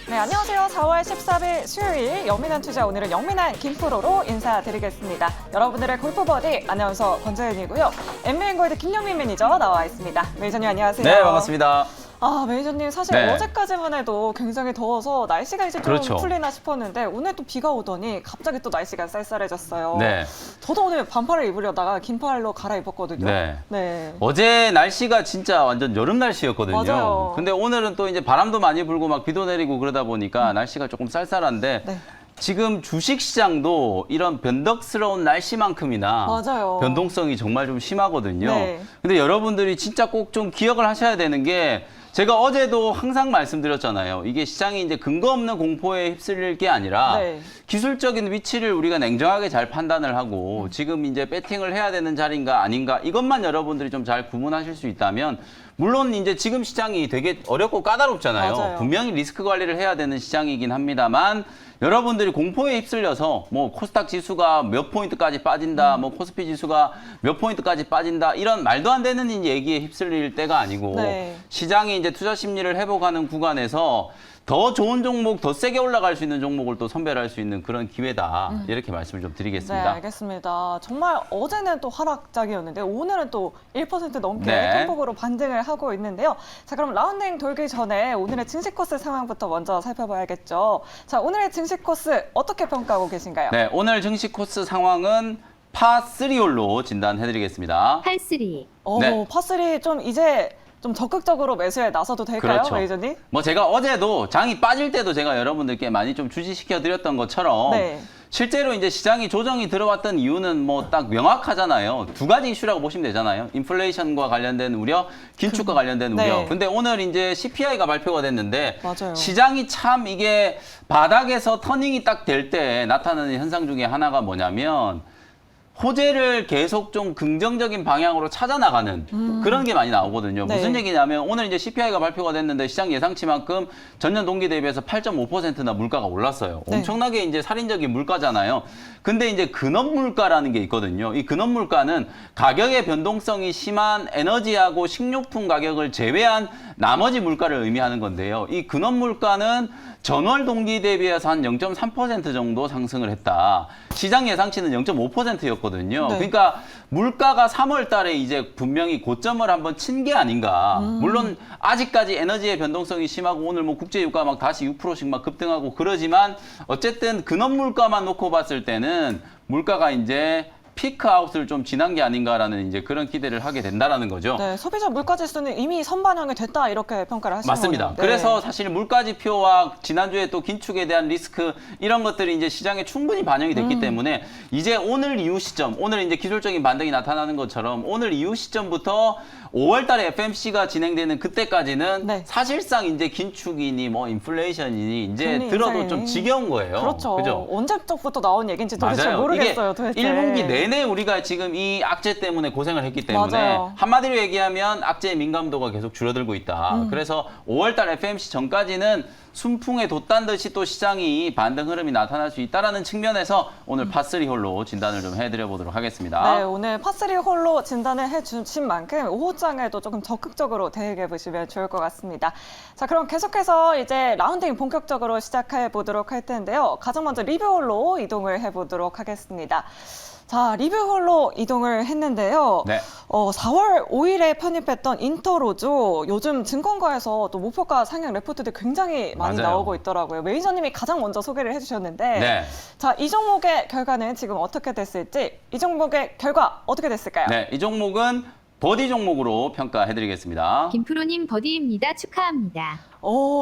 네, 안녕하세요. 4월 14일 수요일 영민한 투자, 오늘은 영민한 김프로로 인사드리겠습니다. 여러분들의 골프 버디 아나운서 권재은이고요. 엠비엔골드 김영민 매니저 나와 있습니다. 매니저님 안녕하세요. 네, 반갑습니다. 매니저님 사실 네. 어제까지만 해도 굉장히 더워서 날씨가 이제 좀 그렇죠. 풀리나 싶었는데 오늘 또 비가 오더니 갑자기 또 날씨가 쌀쌀해졌어요. 네. 저도 오늘 반팔을 입으려다가 긴팔로 갈아입었거든요. 네. 네. 어제 날씨가 진짜 완전 여름 날씨였거든요. 맞아요. 근데 오늘은 또 이제 바람도 많이 불고 막 비도 내리고 그러다 보니까 날씨가 조금 쌀쌀한데 네. 지금 주식시장도 이런 변덕스러운 날씨만큼이나 맞아요. 변동성이 정말 좀 심하거든요. 네. 근데 여러분들이 진짜 꼭 좀 기억을 하셔야 되는 게 제가 어제도 항상 말씀드렸잖아요. 이게 시장이 이제 근거 없는 공포에 휩쓸릴 게 아니라 네. 기술적인 위치를 우리가 냉정하게 잘 판단을 하고 지금 이제 배팅을 해야 되는 자리인가 아닌가 이것만 여러분들이 좀 잘 구분하실 수 있다면 물론 이제 지금 시장이 되게 어렵고 까다롭잖아요. 맞아요. 분명히 리스크 관리를 해야 되는 시장이긴 합니다만 여러분들이 공포에 휩쓸려서 뭐 코스닥 지수가 몇 포인트까지 빠진다, 뭐 코스피 지수가 몇 포인트까지 빠진다 이런 말도 안 되는 얘기에 휩쓸릴 때가 아니고 네. 시장이 이제 투자 심리를 회복하는 구간에서 더 좋은 종목, 더 세게 올라갈 수 있는 종목을 또 선별할 수 있는 그런 기회다. 이렇게 말씀을 좀 네, 드리겠습니다. 알겠습니다. 정말 어제는 또 하락장이었는데 오늘은 또 1% 넘게 네. 큰 폭으로 반등을 하고 있는데요. 자, 그럼 라운딩 돌기 전에 오늘의 증시 코스 상황부터 먼저 살펴봐야겠죠. 자, 오늘의 증시 코스 어떻게 평가하고 계신가요? 네, 오늘 증시 코스 상황은 파3홀로 진단해드리겠습니다. 팔3. 네. 파3 좀 이제 좀 적극적으로 매수에 나서도 될까요, 그렇죠. 매니저님? 뭐 제가 어제도 장이 빠질 때도 제가 여러분들께 많이 좀 주시시켜 드렸던 것처럼 네. 실제로 이제 시장이 조정이 들어왔던 이유는 뭐 딱 명확하잖아요. 두 가지 이슈라고 보시면 되잖아요. 인플레이션과 관련된 우려, 긴축과 관련된 네. 우려. 근데 오늘 이제 CPI가 발표가 됐는데 맞아요. 시장이 참 이게 바닥에서 터닝이 딱 될 때 나타나는 현상 중에 하나가 뭐냐면 호재를 계속 좀 긍정적인 방향으로 찾아나가는 그런 게 많이 나오거든요. 네. 무슨 얘기냐면 오늘 이제 CPI가 발표가 됐는데 시장 예상치만큼 전년 동기 대비해서 8.5%나 물가가 올랐어요. 네. 엄청나게 이제 살인적인 물가잖아요. 근데 이제 근원 물가라는 게 있거든요. 이 근원 물가는 가격의 변동성이 심한 에너지하고 식료품 가격을 제외한 나머지 물가를 의미하는 건데요. 이 근원 물가는 전월 동기 대비해서 한 0.3% 정도 상승을 했다. 시장 예상치는 0.5%였거든요. 네. 그러니까 물가가 3월 달에 이제 분명히 고점을 한번 친 게 아닌가. 물론 아직까지 에너지의 변동성이 심하고 오늘 뭐 국제유가 막 다시 6%씩 막 급등하고 그러지만 어쨌든 근원 물가만 놓고 봤을 때는 물가가 이제 피크아웃을 좀 지난 게 아닌가라는 이제 그런 기대를 하게 된다라는 거죠. 네, 소비자 물가 지수는 이미 선반영이 됐다 이렇게 평가를 하시는 맞습니다. 거네요. 네. 그래서 사실 물가지표와 지난주에 또 긴축에 대한 리스크 이런 것들이 이제 시장에 충분히 반영이 됐기 때문에 이제 오늘 이후 시점, 오늘 이제 기술적인 반등이 나타나는 것처럼 오늘 이후 시점부터 5월 달에 FMC가 진행되는 그때까지는 네. 사실상 이제 긴축이니 뭐 인플레이션이니 이제 금리 들어도 인상이니. 좀 지겨운 거예요. 그렇죠. 그죠? 언제부터 나온 얘기인지 도대체 맞아요. 모르겠어요. 이게 도대체. 1분기 내내 우리가 지금 이 악재 때문에 고생을 했기 때문에 맞아요. 한마디로 얘기하면 악재의 민감도가 계속 줄어들고 있다. 그래서 5월달 FMC 전까지는 순풍에 돛단 듯이 또 시장이 반등 흐름이 나타날 수 있다는 측면에서 오늘 파3 홀로 진단을 좀 해드려 보도록 하겠습니다. 네, 오늘 파3 홀로 진단을 해주신 만큼 오후장에도 조금 적극적으로 대응해 보시면 좋을 것 같습니다. 자, 그럼 계속해서 이제 라운딩 본격적으로 시작해 보도록 할 텐데요. 가장 먼저 리뷰 홀로 이동을 해보도록 하겠습니다. 자, 리뷰 홀로 이동을 했는데요. 네. 4월 5일에 편입했던 인터로조 요즘 증권가에서 또 목표가 상향 레포트들 굉장히 많이 맞아요. 나오고 있더라고요. 매니저님이 가장 먼저 소개를 해주셨는데 네. 자, 이 종목의 결과는 지금 어떻게 됐을지, 이 종목의 결과 어떻게 됐을까요? 네, 이 종목은 버디 종목으로 평가해드리겠습니다. 김프로님 버디입니다. 축하합니다.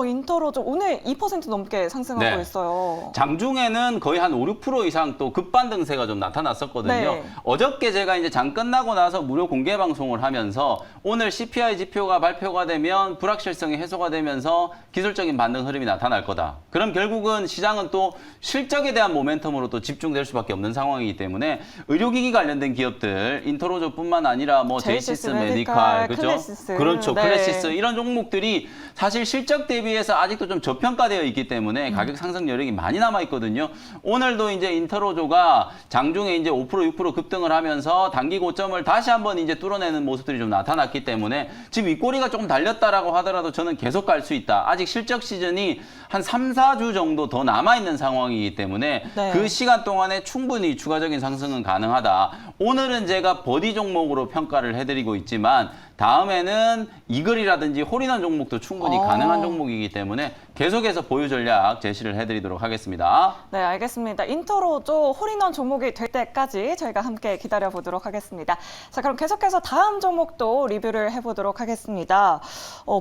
인터로조 오늘 2% 넘게 상승하고 네. 있어요. 장중에는 거의 한 5, 6% 이상 또 급반등세가 좀 나타났었거든요. 네. 어저께 제가 이제 장 끝나고 나서 무료 공개 방송을 하면서 오늘 CPI 지표가 발표가 되면 불확실성이 해소가 되면서 기술적인 반등 흐름이 나타날 거다. 그럼 결국은 시장은 또 실적에 대한 모멘텀으로 또 집중될 수밖에 없는 상황이기 때문에 의료기기 관련된 기업들 인터로조뿐만 아니라 뭐 제이시스 메디칼, 그죠? 클래시스. 그렇죠. 네. 클래시스 이런 종목들이 사실 실적 실적 대비해서 아직도 좀 저평가되어 있기 때문에 가격 상승 여력이 많이 남아 있거든요. 오늘도 이제 인터로조가 장중에 이제 5% 6% 급등을 하면서 단기 고점을 다시 한번 이제 뚫어내는 모습들이 좀 나타났기 때문에 지금 윗꼬리가 조금 달렸다라고 하더라도 저는 계속 갈 수 있다. 아직 실적 시즌이 한 3, 4주 정도 더 남아 있는 상황이기 때문에 네. 그 시간 동안에 충분히 추가적인 상승은 가능하다. 오늘은 제가 버디 종목으로 평가를 해드리고 있지만 다음에는 이글이라든지 홀인원 종목도 충분히 가능한 종목이기 때문에 계속해서 보유 전략 제시를 해드리도록 하겠습니다. 네, 알겠습니다. 인터로조 홀인원 종목이 될 때까지 저희가 함께 기다려보도록 하겠습니다. 자, 그럼 계속해서 다음 종목도 리뷰를 해보도록 하겠습니다.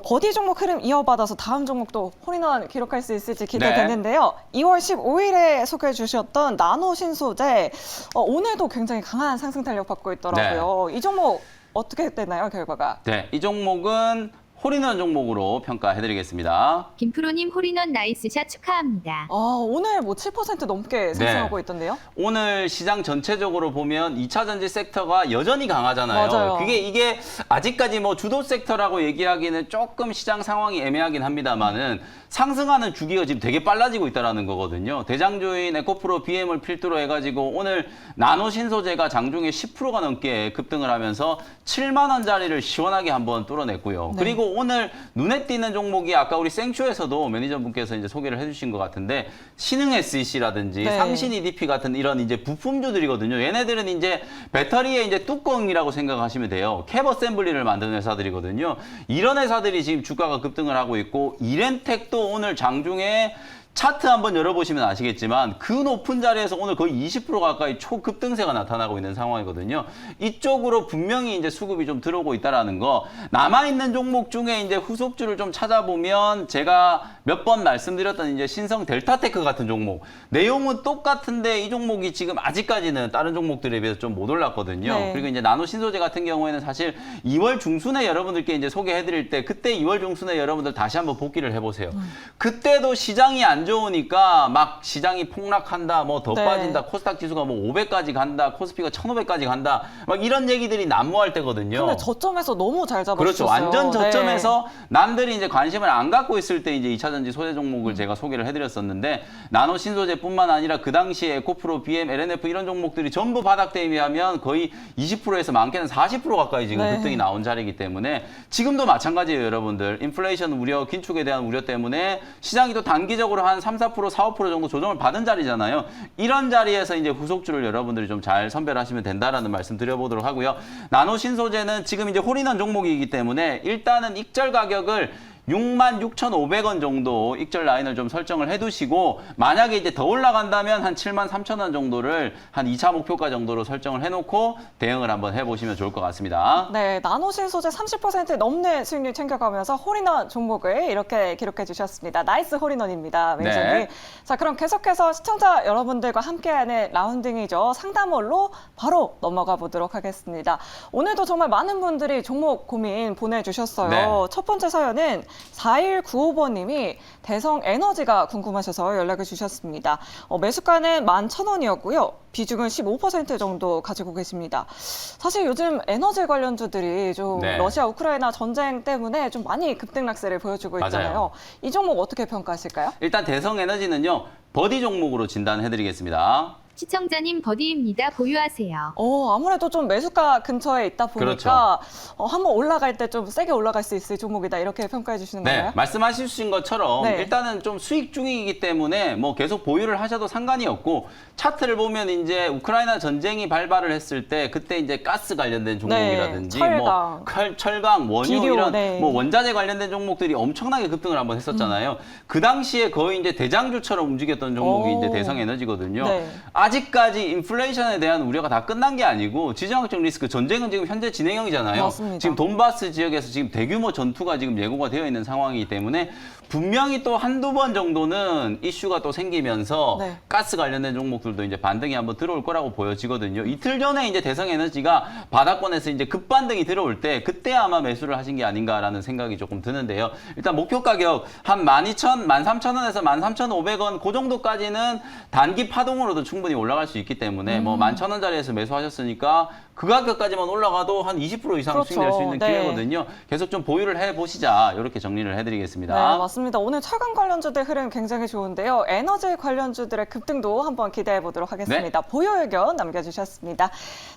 버디 종목 흐름 이어받아서 다음 종목도 홀인원 기록할 수 있을지 기대되는데요. 2월 15일에 소개해 주셨던 나노 신소재, 오늘도 굉장히 강한 상승 탄력 받고 있더라고요. 이 종목 어떻게 되나요, 결과가? 네, 이 종목은 홀인원 종목으로 평가해드리겠습니다. 김프로님 홀인원 나이스샷 축하합니다. 오늘 뭐 7% 넘게 상승하고 있던데요? 오늘 시장 전체적으로 보면 2차 전지 섹터가 여전히 강하잖아요. 맞아요. 이게 아직까지 뭐 주도 섹터라고 얘기하기는 조금 시장 상황이 애매하긴 합니다만은 상승하는 주기가 지금 되게 빨라지고 있다는 거거든요. 대장주인 에코프로 BM을 필두로 해가지고 오늘 나노 신소재가 장중에 10%가 넘게 급등을 하면서 7만 원짜리를 시원하게 한번 뚫어냈고요. 네. 그리고 오늘 눈에 띄는 종목이 아까 우리 생쇼에서도 매니저분께서 이제 소개를 해주신 것 같은데 신흥 SEC라든지 네. 상신 EDP 같은 이런 이제 부품주들이거든요. 얘네들은 이제 배터리의 이제 뚜껑이라고 생각하시면 돼요. 캡 어셈블리를 만드는 회사들이거든요. 이런 회사들이 지금 주가가 급등을 하고 있고 이렌텍도 오늘 장중에 차트 한번 열어보시면 아시겠지만 그 높은 자리에서 오늘 거의 20% 가까이 초급등세가 나타나고 있는 상황이거든요. 이쪽으로 분명히 이제 수급이 좀 들어오고 있다라는 거. 남아있는 종목 중에 이제 후속주를 좀 찾아보면 제가 몇 번 말씀드렸던 이제 신성 델타테크 같은 종목. 내용은 똑같은데 이 종목이 지금 아직까지는 다른 종목들에 비해서 좀 못 올랐거든요. 네. 그리고 이제 나노 신소재 같은 경우에는 사실 2월 중순에 여러분들께 이제 소개해드릴 때 그때 2월 중순에 여러분들 다시 한번 복귀를 해보세요. 그때도 시장이 안 좋으니까 막 시장이 폭락한다, 뭐 더 네. 빠진다, 코스닥 지수가 뭐 500까지 간다, 코스피가 1500까지 간다, 막 이런 얘기들이 난무할 때거든요. 근데 저점에서 너무 잘 잡아주셨어요. 그렇죠. 완전 저점에서 네. 남들이 이제 관심을 안 갖고 있을 때 이제 2차전지 소재 종목을 제가 소개를 해드렸었는데 나노 신소재뿐만 아니라 그 당시에 에코프로, BM, LNF 이런 종목들이 전부 바닥 대비하면 거의 20%에서 많게는 40% 가까이 지금 네. 급등이 나온 자리이기 때문에 지금도 마찬가지예요, 여러분들. 인플레이션 우려, 긴축에 대한 우려 때문에 시장이 또 단기적으로 한 3, 4%, 4, 5% 정도 조정을 받은 자리잖아요. 이런 자리에서 이제 후속주를 여러분들이 좀 잘 선별하시면 된다라는 말씀 드려보도록 하고요. 나노 신소재는 지금 이제 홀인원 종목이기 때문에 일단은 익절 가격을 66,500원 정도 익절 라인을 좀 설정을 해두시고 만약에 이제 더 올라간다면 한 73,000원 정도를 한 2차 목표가 정도로 설정을 해놓고 대응을 한번 해보시면 좋을 것 같습니다. 네, 나노신 소재 30% 넘는 수익률 챙겨가면서 홀인원 종목을 이렇게 기록해 주셨습니다. 나이스 홀인원입니다, 매니저님. 네. 자, 그럼 계속해서 시청자 여러분들과 함께하는 라운딩이죠. 상담홀로 바로 넘어가 보도록 하겠습니다. 오늘도 정말 많은 분들이 종목 고민 보내주셨어요. 네. 첫 번째 사연은 4195번님이 대성 에너지가 궁금하셔서 연락을 주셨습니다. 매수가는 11,000원이었고요. 비중은 15% 정도 가지고 계십니다. 사실 요즘 에너지 관련주들이 좀 네. 러시아 우크라이나 전쟁 때문에 좀 많이 급등락세를 보여주고 있잖아요. 맞아요. 이 종목 어떻게 평가하실까요? 일단 대성에너지는요. 버디 종목으로 진단해드리겠습니다. 시청자님 버디입니다. 보유하세요. 아무래도 좀 매수가 근처에 있다 보니까 한번 올라갈 때 좀 세게 올라갈 수 있을 종목이다 이렇게 평가해 주시는 네, 건가요? 말씀하신 것처럼 네. 일단은 좀 수익 중이기 때문에 뭐 계속 보유를 하셔도 상관이 없고 차트를 보면 이제 우크라이나 전쟁이 발발을 했을 때 그때 이제 가스 관련된 종목이라든지 네, 뭐 철강, 원유 비료, 이런 네. 뭐 원자재 관련된 종목들이 엄청나게 급등을 한번 했었잖아요. 그 당시에 거의 이제 대장주처럼 움직였던 종목이 이제 대성에너지거든요. 네. 아직까지 인플레이션에 대한 우려가 다 끝난 게 아니고 지정학적 리스크 전쟁은 지금 현재 진행형이잖아요. 맞습니다. 지금 돈바스 지역에서 지금 대규모 전투가 지금 예고가 되어 있는 상황이기 때문에 분명히 또 한두 번 정도는 이슈가 또 생기면서 네. 가스 관련된 종목들도 이제 반등이 한번 들어올 거라고 보여지거든요. 이틀 전에 이제 대성에너지가 바닥권에서 이제 급반등이 들어올 때 그때 아마 매수를 하신 게 아닌가라는 생각이 조금 드는데요. 일단 목표 가격 한 12,000, 13,000원에서 13,500원 그 정도까지는 단기 파동으로도 충분히 올라갈 수 있기 때문에 뭐 11,000원짜리에서 매수하셨으니까 그 가격까지만 올라가도 한 20% 이상 그렇죠. 수익 낼 수 있는 네. 기회거든요. 계속 좀 보유를 해보시자 이렇게 정리를 해드리겠습니다. 네, 맞습니다. 맞습니다. 오늘 철강 관련주들 흐름 굉장히 좋은데요. 에너지 관련주들의 급등도 한번 기대해 보도록 하겠습니다. 보유 의견 남겨주셨습니다.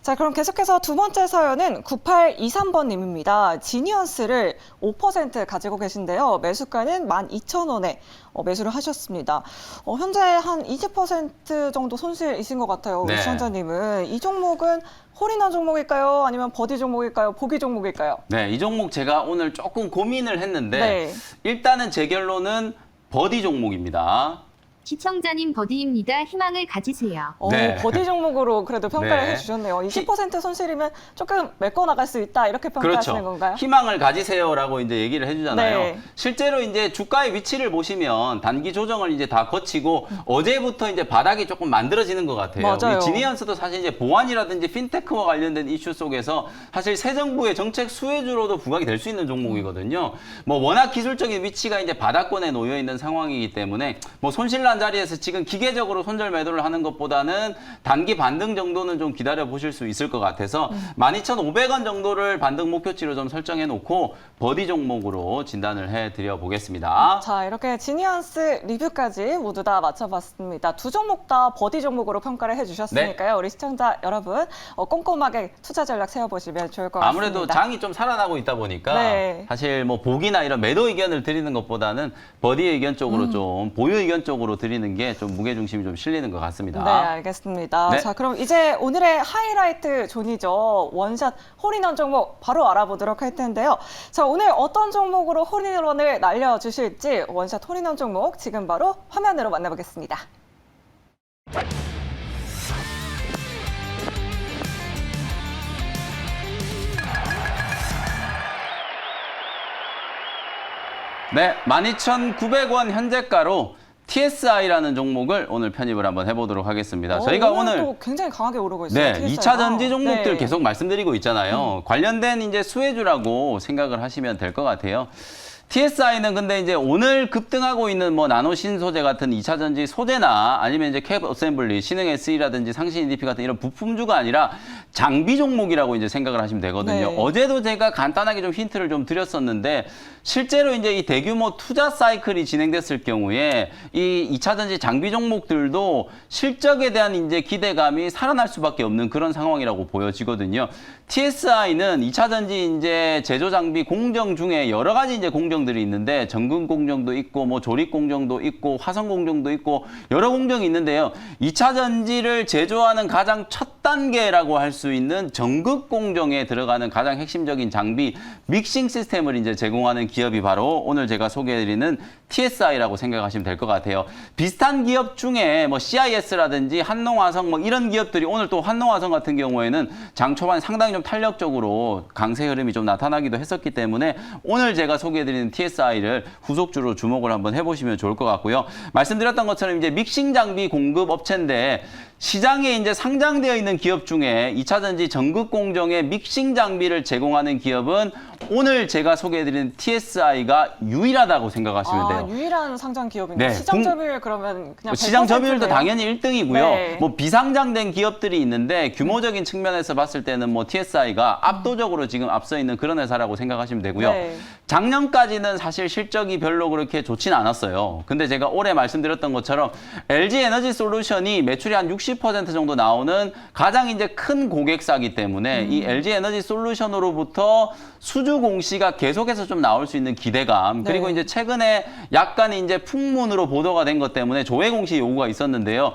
자, 그럼 계속해서 두 번째 사연은 9823번님입니다. 지니언스를 5% 가지고 계신데요. 매수가는 12,000원에 매수를 하셨습니다. 현재 한 20% 정도 손실이신 것 같아요. 우리 네. 시청자님은. 이 종목은 홀인원 종목일까요? 아니면 버디 종목일까요? 보기 종목일까요? 네, 이 종목 제가 오늘 조금 고민을 했는데 네. 일단은 제 결론은 버디 종목입니다. 시청자님 버디입니다. 희망을 가지세요. 네. 버디 종목으로 그래도 평가를 네. 해주셨네요. 20% 손실이면 조금 메꿔 나갈 수 있다 이렇게 평가하시는 그렇죠. 건가요? 희망을 가지세요라고 이제 얘기를 해주잖아요. 네. 실제로 이제 주가의 위치를 보시면 단기 조정을 이제 다 거치고 어제부터 이제 바닥이 조금 만들어지는 것 같아요. 맞아요. 우리 지니언스도 사실 이제 보안이라든지 핀테크와 관련된 이슈 속에서 사실 새 정부의 정책 수혜주로도 부각이 될 수 있는 종목이거든요. 뭐 워낙 기술적인 위치가 이제 바닥권에 놓여 있는 상황이기 때문에 뭐 손실난 자리에서 지금 기계적으로 손절 매도를 하는 것보다는 단기 반등 정도는 좀 기다려 보실 수 있을 것 같아서 12,500원 정도를 반등 목표치로 좀 설정해 놓고 버디 종목으로 진단을 해 드려 보겠습니다. 자, 이렇게 지니언스 리뷰까지 모두 다 맞춰봤습니다. 두 종목 다 버디 종목으로 평가를 해주셨으니까요. 우리 시청자 여러분 꼼꼼하게 투자 전략 세워보시면 좋을 것 같습니다. 아무래도 장이 좀 살아나고 있다 보니까 네. 사실 뭐 보기나 이런 매도 의견을 드리는 것보다는 버디 의견 쪽으로 좀 보유 의견 쪽으로 드리는 게 좀 무게중심이 좀 실리는 것 같습니다. 네, 알겠습니다. 네. 자, 그럼 이제 오늘의 하이라이트 존이죠. 원샷 홀인원 종목 바로 알아보도록 할 텐데요. 자, 오늘 어떤 종목으로 홀인원을 날려주실지 원샷 홀인원 종목 지금 바로 화면으로 만나보겠습니다. 네, 12,900원 현재가로 TSI라는 종목을 오늘 편입을 한번 해보도록 하겠습니다. 저희가 오늘 또 굉장히 강하게 오르고 있어요. 네, TSI 가. 2차 전지 종목들 네. 계속 말씀드리고 있잖아요. 관련된 이제 수혜주라고 생각을 하시면 될 것 같아요. TSI는 근데 이제 오늘 급등하고 있는 뭐 나노 신소재 같은 2차 전지 소재나 아니면 이제 캡 어셈블리, 신흥 SE라든지 상신 EDP 같은 이런 부품주가 아니라 장비 종목이라고 이제 생각을 하시면 되거든요. 네. 어제도 제가 간단하게 좀 힌트를 좀 드렸었는데 실제로 이제 이 대규모 투자 사이클이 진행됐을 경우에 이 2차 전지 장비 종목들도 실적에 대한 이제 기대감이 살아날 수밖에 없는 그런 상황이라고 보여지거든요. TSI는 2차 전지 이제 제조 장비 공정 중에 여러 가지 이제 공정들이 있는데 전극 공정도 있고 뭐 조립 공정도 있고 화성 공정도 있고 여러 공정이 있는데요. 2차 전지를 제조하는 가장 첫 단계라고 할 수 있는 전극 공정에 들어가는 가장 핵심적인 장비 믹싱 시스템을 이제 제공하는 기업이 바로 오늘 제가 소개해드리는 TSI라고 생각하시면 될 것 같아요. 비슷한 기업 중에 뭐 CIS라든지 한농화성 뭐 이런 기업들이 오늘 또 한농화성 같은 경우에는 장 초반 상당히 좀 탄력적으로 강세 흐름이 좀 나타나기도 했었기 때문에 오늘 제가 소개해드리는 TSI를 후속주로 주목을 한번 해보시면 좋을 것 같고요. 말씀드렸던 것처럼 이제 믹싱 장비 공급 업체인데 시장에 이제 상장되어 있는 기업 중에 2차 전지 전극 공정의 믹싱 장비를 제공하는 기업은 오늘 제가 소개해드리는 TSI가 유일하다고 생각하시면 돼요. 유일한 상장 기업인가요? 네, 시장 점유율 그러면 그냥 시장 100% 점유율도 네요? 당연히 1등이고요. 네. 뭐 비상장된 기업들이 있는데 규모적인 측면에서 봤을 때는 뭐 TSI가 압도적으로 지금 앞서 있는 그런 회사라고 생각하시면 되고요. 네. 작년까지는 사실 실적이 별로 그렇게 좋지는 않았어요. 근데 제가 올해 말씀드렸던 것처럼 LG 에너지 솔루션이 매출이 한 60% 정도 나오는 가장 이제 큰 고객사기 때문에 이 LG 에너지 솔루션으로부터 수주 공시가 계속해서 좀 나올 수 있는 기대감 그리고 네. 이제 최근에 약간 이제 풍문으로 보도가 된 것 때문에 조회 공시 요구가 있었는데요.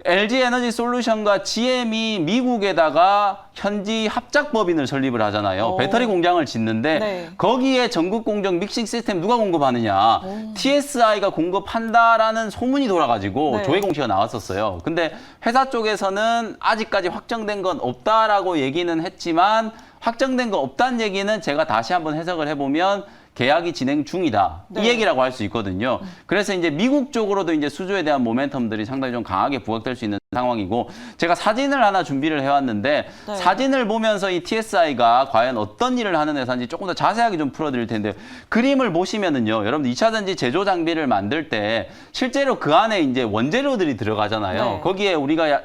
LG 에너지 솔루션과 GM이 미국에다가 현지 합작 법인을 설립을 하잖아요. 배터리 공장을 짓는데 네. 거기에 전극 공정 믹싱 시스템 누가 공급하느냐. TSI가 공급한다라는 소문이 돌아가지고 네. 조회 공시가 나왔었어요. 근데 회사 쪽에서는 아직까지 확정된 건 없다라고 얘기는 했지만 확정된 거 없다는 얘기는 제가 다시 한번 해석을 해보면 계약이 진행 중이다. 네. 이 얘기라고 할 수 있거든요. 그래서 이제 미국 쪽으로도 이제 수주에 대한 모멘텀들이 상당히 좀 강하게 부각될 수 있는 상황이고 제가 사진을 하나 준비를 해왔는데 네. 사진을 보면서 이 TSI가 과연 어떤 일을 하는 회사인지 조금 더 자세하게 좀 풀어드릴 텐데요. 그림을 보시면은요. 여러분들 2차 전지 제조 장비를 만들 때 실제로 그 안에 이제 원재료들이 들어가잖아요. 네. 거기에 우리가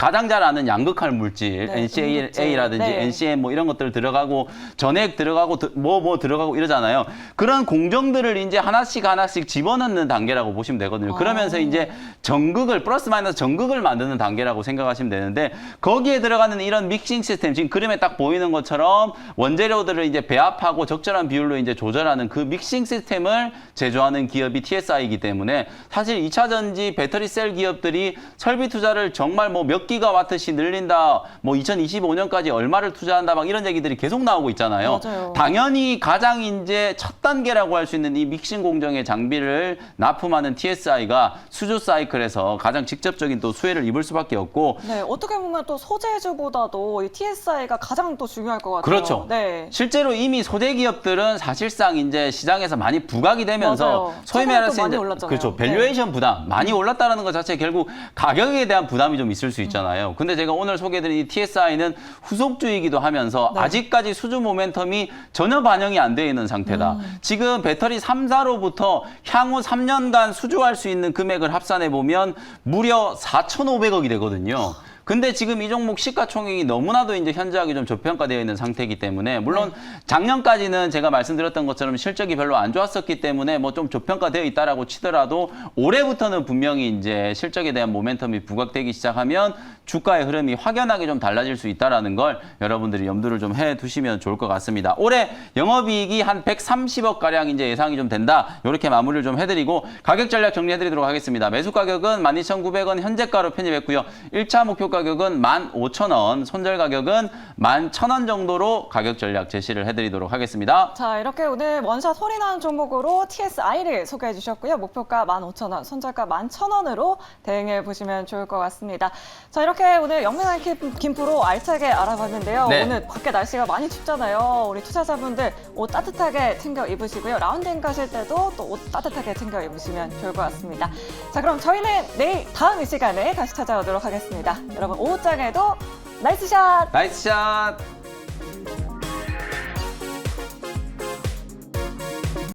가장 잘 아는 양극할 물질, 네, NCA라든지 네. NCM 뭐 이런 것들 들어가고 전액 들어가고 뭐 들어가고 이러잖아요. 그런 공정들을 이제 하나씩 집어넣는 단계라고 보시면 되거든요. 그러면서 이제 전극을 플러스 마이너스 전극을 만드는 단계라고 생각하시면 되는데 거기에 들어가는 이런 믹싱 시스템 지금 그림에 딱 보이는 것처럼 원재료들을 이제 배합하고 적절한 비율로 이제 조절하는 그 믹싱 시스템을 제조하는 기업이 TSI이기 때문에 사실 2차 전지 배터리 셀 기업들이 설비 투자를 정말 뭐 몇 기가와트씩 늘린다, 뭐 2025년까지 얼마를 투자한다 막 이런 얘기들이 계속 나오고 있잖아요. 맞아요. 당연히 가장 이제 첫 단계라고 할 수 있는 이 믹싱 공정의 장비를 납품하는 TSI가 수주 사이클에서 가장 직접적인 또 수혜를 입을 수밖에 없고 네, 어떻게 보면 또 소재주보다도 이 TSI가 가장 또 중요할 것 같아요. 그렇죠. 네. 실제로 이미 소재 기업들은 사실상 이제 시장에서 많이 부각이 되면서 맞아요. 소위 최근에 말해서 또 많이 이제 올랐잖아요. 그렇죠. 밸류에이션 부담 많이 올랐다는 것 자체 결국 가격에 대한 부담이 좀 있을 수 있잖아요. 근데 제가 오늘 소개해드린 이 TSI는 후속주이기도 하면서 네. 아직까지 수주 모멘텀이 전혀 반영이 안 돼 있는 상태다. 지금 배터리 3사로부터 향후 3년간 수주할 수 있는 금액을 합산해 보면 무려 4,500억이 되거든요. 근데 지금 이 종목 시가총액이 너무나도 이제 현저하게 좀 저평가되어 있는 상태이기 때문에 물론 작년까지는 제가 말씀드렸던 것처럼 실적이 별로 안 좋았었기 때문에 뭐 좀 저평가되어 있다라고 치더라도 올해부터는 분명히 이제 실적에 대한 모멘텀이 부각되기 시작하면 주가의 흐름이 확연하게 좀 달라질 수 있다라는 걸 여러분들이 염두를 좀 해두시면 좋을 것 같습니다. 올해 영업이익이 한 130억 가량 이제 예상이 좀 된다. 이렇게 마무리를 좀 해드리고 가격 전략 정리해드리도록 하겠습니다. 매수 가격은 12,900원 현재가로 편입했고요. 1차 목표 가격은 15,000원, 손절 가격은 11,000원 정도로 가격 전략 제시를 해드리도록 하겠습니다. 자, 이렇게 오늘 원샷 소리 나는 종목으로 TSI를 소개해 주셨고요. 목표가 15,000원, 손절가 11,000원으로 대응해 보시면 좋을 것 같습니다. 자, 이렇게 오늘 영민한 김프로 알차게 알아봤는데요. 네. 오늘 밖에 날씨가 많이 춥잖아요. 우리 투자자분들 옷 따뜻하게 챙겨 입으시고요. 라운딩 가실 때도 또 옷 따뜻하게 챙겨 입으시면 좋을 것 같습니다. 자, 그럼 저희는 내일 다음 이 시간에 다시 찾아오도록 하겠습니다. 여러분 오후장에도 나이스 샷! 나이스 샷!